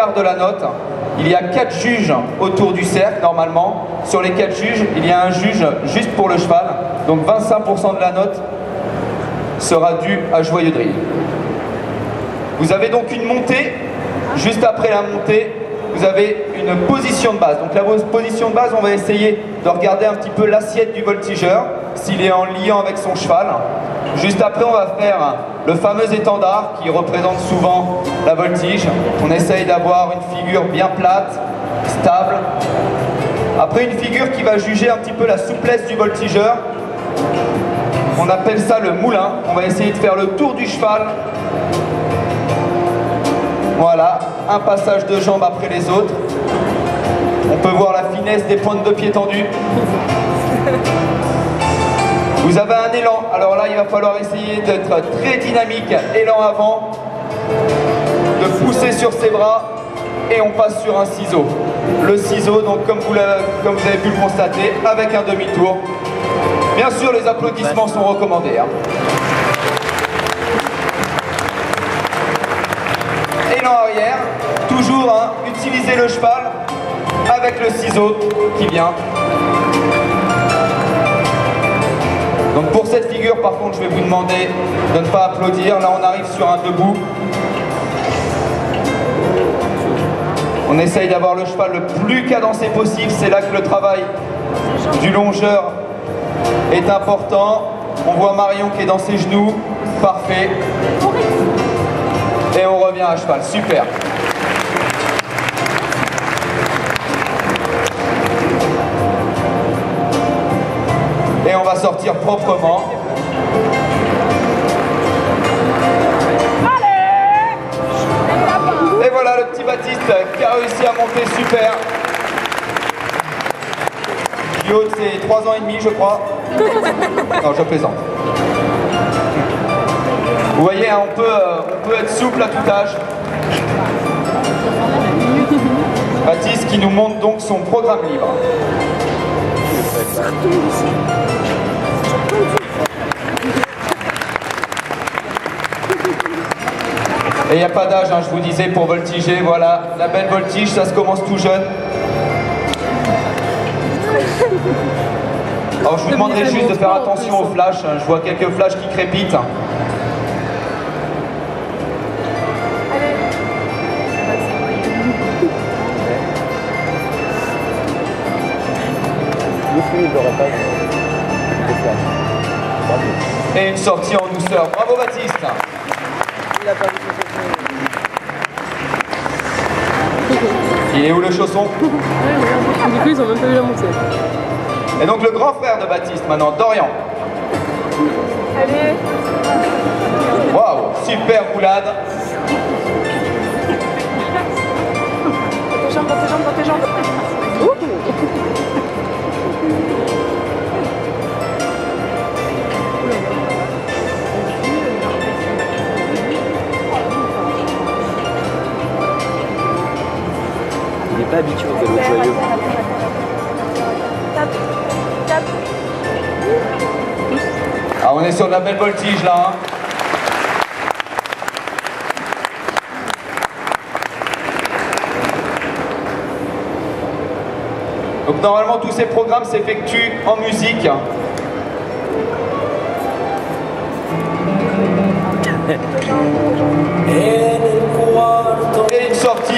quart de la note. Il y a 4 juges autour du cercle normalement. Sur les 4 juges, il y a un juge juste pour le cheval. Donc 25% de la note sera due à Joyeux Drill. Vous avez donc une montée. Juste après la montée, vous avez une position de base. Donc la position de base, on va essayer de regarder un petit peu l'assiette du voltigeur, s'il est en liant avec son cheval. Juste après, on va faire le fameux étendard qui représente souvent la voltige. On essaye d'avoir une figure bien plate, stable. Après, une figure qui va juger un petit peu la souplesse du voltigeur. On appelle ça le moulin. On va essayer de faire le tour du cheval. Voilà, un passage de jambes après les autres. On peut voir la finesse des pointes de pied tendues. Vous avez un élan, alors là il va falloir essayer d'être très dynamique, élan avant, de pousser sur ses bras et on passe sur un ciseau. Le ciseau, donc comme vous avez pu le constater, avec un demi-tour. Bien sûr les applaudissements sont recommandés. Élan arrière, toujours utiliser le cheval avec le ciseau qui vient. Donc pour cette figure, par contre, je vais vous demander de ne pas applaudir. Là, on arrive sur un debout. On essaye d'avoir le cheval le plus cadencé possible. C'est là que le travail du longeur est important. On voit Marion qui est dans ses genoux. Parfait. Et on revient à cheval. Super. Et on va sortir proprement. Et voilà le petit Baptiste qui a réussi à monter super. Du haut de ses 3 ans et demi, je crois. Non, je plaisante. Vous voyez, on peut être souple à tout âge. Baptiste qui nous montre donc son programme libre. Et il n'y a pas d'âge, je vous disais, pour voltiger. Voilà, la belle voltige, ça se commence tout jeune. Alors je vous demanderai juste de faire attention aux flashs. Je vois quelques flashs qui crépitent. Et une sortie en douceur. Bravo Baptiste. Il est où le chausson? Du coup ils ont même pas eu la montée. Et donc le grand frère de Baptiste maintenant, Dorian. Allez. Waouh, super roulade. Dans tes jambes, dans tes jambes, dans tes jambes. Il n'est pas habitué au vélo joyeux. Ah, on est sur de la belle voltige là. Donc normalement tous ces programmes s'effectuent en musique. Et une sortie